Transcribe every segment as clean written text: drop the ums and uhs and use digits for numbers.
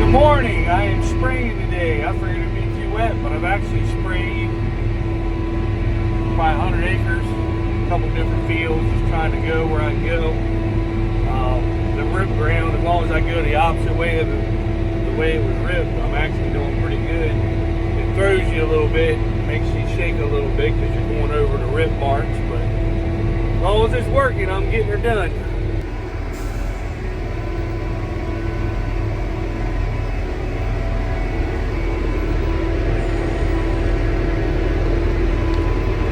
Good morning. I am spraying today. I figured it'd be too wet, but I've actually sprayed probably 100 acres, a couple different fields, just trying to go where I can go. The rip ground, as long as I go the opposite way of the way it was ripped, I'm actually doing pretty good. It throws you a little bit, makes you shake a little bit because you're going over the rip marks, but as long as it's working, I'm getting her done.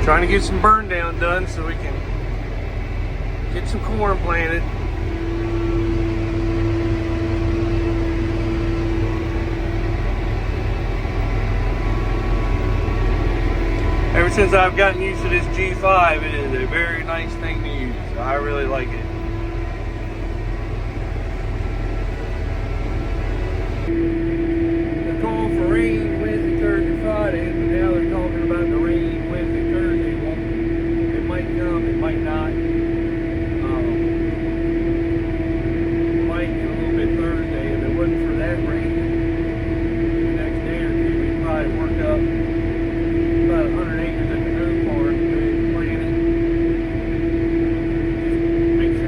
Trying to get some burn down done so we can get some corn planted. Ever since I've gotten used to this G5, it is a very nice thing to use. I really like it. They're calling for rain Wednesday, Thursday, Friday, but now they're talking about the rain Wednesday, Thursday. It might come, it might not. It might get a little bit Thursday. If it wasn't for that rain, the next day or two, we'd probably work up about 100 acres at the nose part to plant it. Just make sure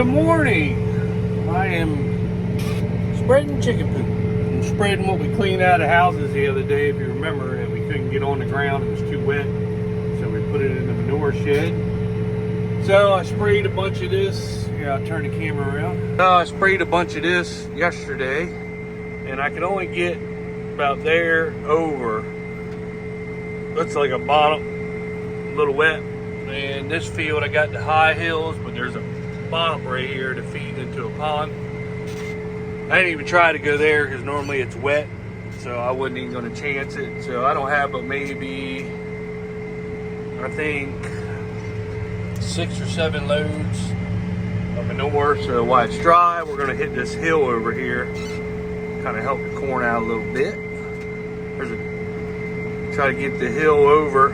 Good morning. I am spreading chicken poop. I'm spreading what we cleaned out of houses the other day, if you remember, and we couldn't get on the ground. It was too wet. So we put it in the manure shed. So I sprayed a bunch of this. Here, I'll turn the camera around. I sprayed a bunch of this yesterday, and I could only get about there over. Looks like a bottom, a little wet. And this field, I got the high hills, but there's a bottom right here to feed into a pond. I didn't even try to go there because normally it's wet, so I wasn't even going to chance it. So I don't have but maybe, I think, 6 or 7 loads of manure. So while it's dry, we're going to hit this hill over here, kind of help the corn out a little bit. Try to get the hill over.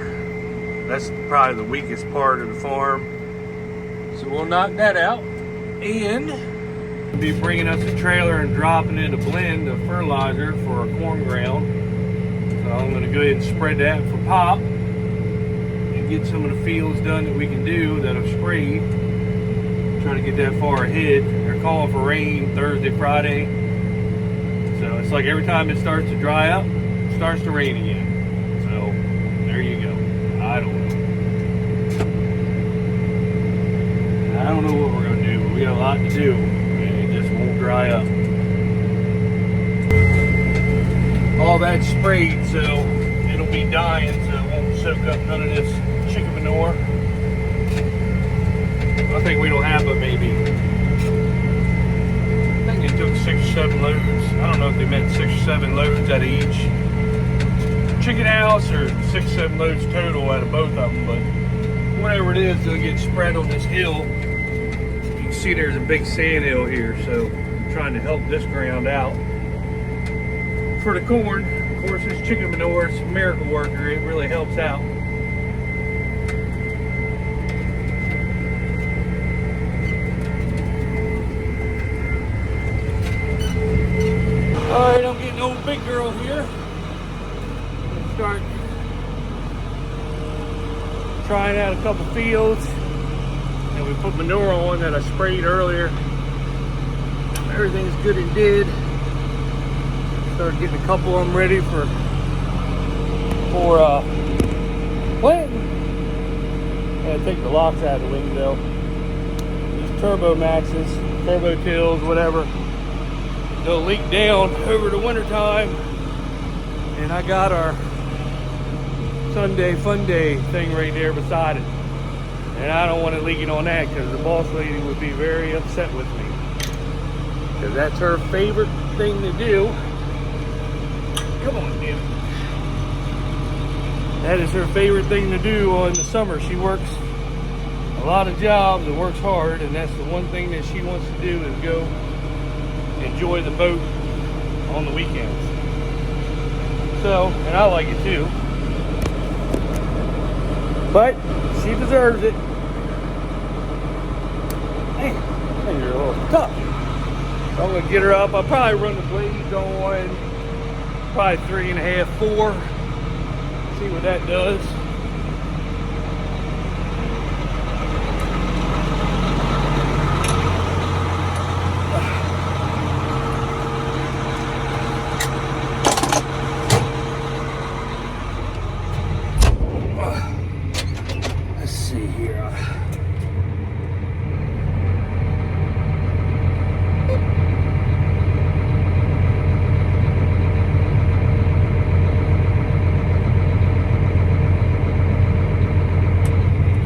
That's probably the weakest part of the farm. So we'll knock that out. And we'll be bringing us a trailer and dropping in a blend of fertilizer for our corn ground. So I'm going to go ahead and spread that for pop and get some of the fields done that we can do that I've sprayed. Try to get that far ahead. They're calling for rain Thursday, Friday. So it's like every time it starts to dry up, it starts to rain again. So there you go. I don't know what we're going to do, but we got a lot to do, and it just won't dry up. All that's sprayed, so it'll be dying, so it won't soak up none of this chicken manure. I think we don't have but maybe, I think they took 6 or 7 loads. I don't know if they meant 6 or 7 loads out of each chicken house or 6 or 7 loads total out of both of them, but whatever it is, they'll get spread on this hill. You can see there's a big sand hill here, so I'm trying to help this ground out. For the corn, of course, this chicken manure is a miracle worker. It really helps out. All right, I'm getting old big girl here. Start trying out a couple fields, and we put manure on that I sprayed earlier. Everything's good and did. Started getting a couple of them ready for planting. Gotta take the locks out of the window. These Turbo Maxes, Turbo Tills, whatever. They'll leak down over the winter time, and I got our Sunday Fun Day thing right there beside it, and I don't want it leaking on that because the boss lady would be very upset with me, because that's her favorite thing to do. Come on, damn it. That is her favorite thing to do on the summer. She works a lot of jobs and works hard, and that's the one thing that she wants to do is go enjoy the boat on the weekends. So, and I like it too. But she deserves it. Man, you're a little tough. So I'm gonna get her up. I'll probably run the blades on probably 3.5, 4. See what that does.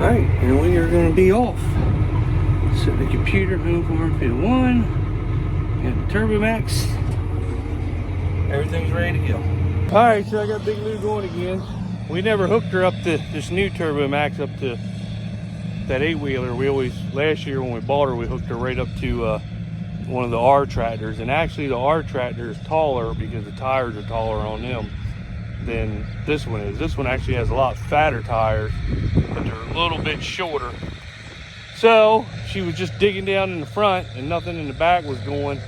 Alright, and we are going to be off. Set the computer, home farm field 1. Got the Turbo Max. Everything's ready to go. Alright, so I got Big Lou going again. We never hooked her up to this new Turbo Max, up to that 8-wheeler. We always, last year when we bought her, we hooked her right up to one of the R tractors. And actually the R tractor is taller because the tires are taller on them than this one is. This one actually has a lot fatter tires, but they're a little bit shorter. So she was just digging down in the front and nothing in the back was going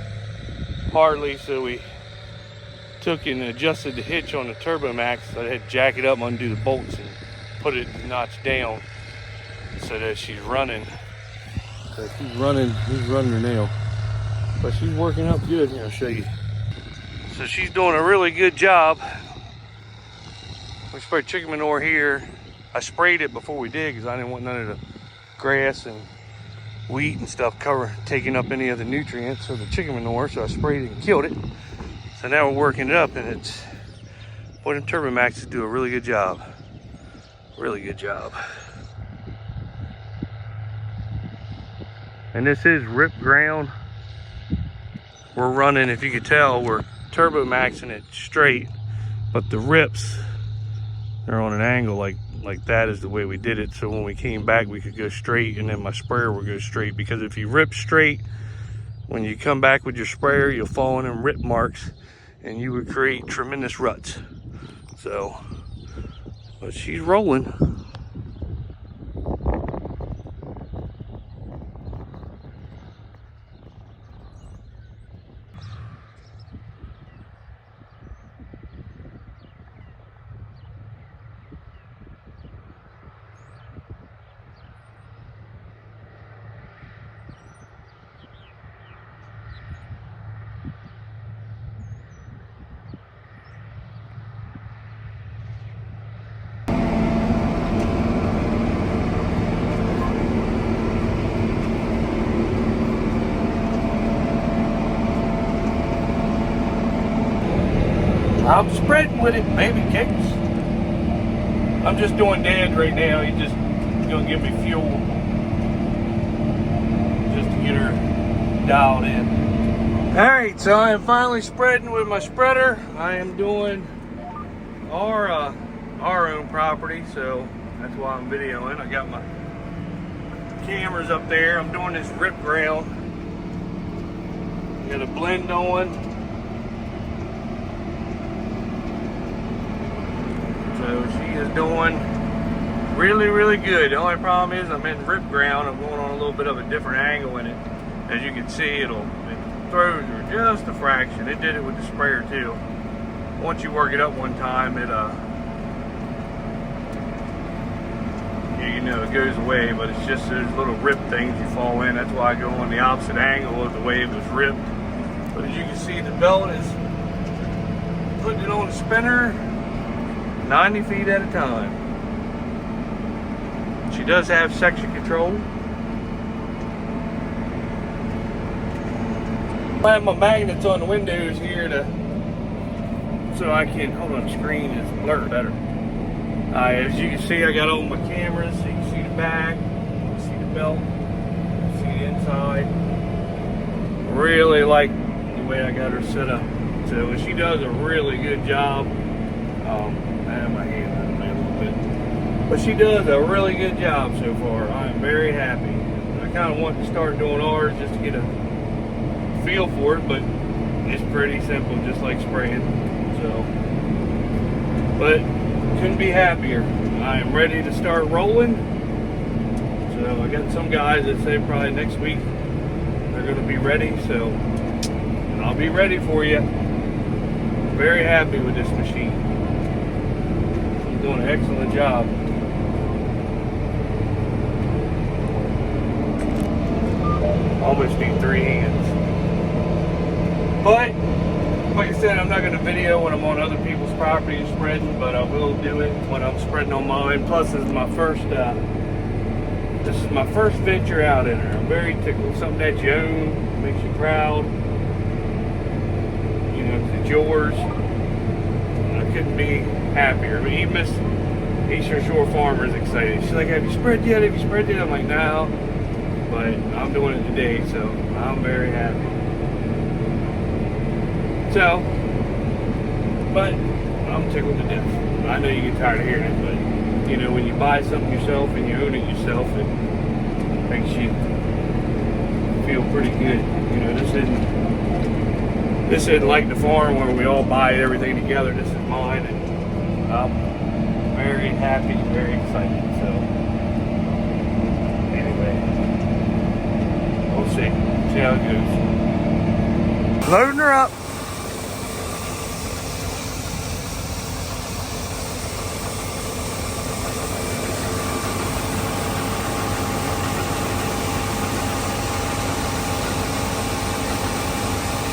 hardly, so we took and adjusted the hitch on the Turbo Max. I had to jack it up, undo the bolts, and put it a notch down so that she's running So he's running her now. But she's working up good. Here, I'll show you. So she's doing a really good job. We sprayed chicken manure here. I sprayed it before we did because I didn't want none of the grass and wheat and stuff taking up any of the nutrients of the chicken manure. So I sprayed it and killed it. So now we're working it up, and it's, boy, them Turbo Maxes do a really good job. Really good job. And this is ripped ground. We're running, if you could tell, we're Turbo Maxing it straight, but the rips, they're on an angle like that is the way we did it. So when we came back, we could go straight, and then my sprayer will go straight. Because if you rip straight, when you come back with your sprayer, you'll fall in them rip marks, and you would create tremendous ruts. So, but she's rolling. I'm spreading with it, baby cakes. I'm just doing Dad right now. He's just gonna give me fuel just to get her dialed in. All right, so I am finally spreading with my spreader. I am doing our own property, so that's why I'm videoing. I got my cameras up there. I'm doing this rip ground. Got a blend on. So she is doing really, really good. The only problem is I'm in rip ground. I'm going on a little bit of a different angle in it. As you can see, it throws her just a fraction. It did it with the sprayer too. Once you work it up one time, it you know, it goes away, but it's just those little rip things you fall in. That's why I go on the opposite angle of the way it was ripped. But as you can see, the belt is putting it on the spinner 90 feet at a time. She does have section control. I have my magnets on the windows here so I can, hold on, the screen is blurred better. As you can see, I got all my cameras, so you can see the back, you can see the belt, you can see the inside. Really like the way I got her set up. So she does a really good job. I have my hand on it a little bit. But she does a really good job so far. I am very happy. I kind of want to start doing ours just to get a feel for it, but it's pretty simple, just like spraying. So, but couldn't be happier. I am ready to start rolling. So I got some guys that say probably next week they're going to be ready. So I'll be ready for you. Very happy with this machine. She's doing an excellent job. Almost need 3 hands. But like I said, I'm not going to video when I'm on other people's property and spreading, but I will do it when I'm spreading on mine. Plus, this is my first venture out in her. I'm very tickled. Something that you own makes you proud. You know, it's yours. I couldn't be happier. I mean, even Miss Eastern Shore Farmer is excited. She's like, "Have you spread yet? Have you spread yet?" I'm like, "No," but I'm doing it today, so I'm very happy. So, but I'm tickled to death. I know you get tired of hearing it, but you know, when you buy something yourself and you own it yourself, it makes you feel pretty good. You know, this isn't like the farm where we all buy everything together. This is mine, and I'm very happy, very excited. So, anyway, we'll see how it goes. Loading her up.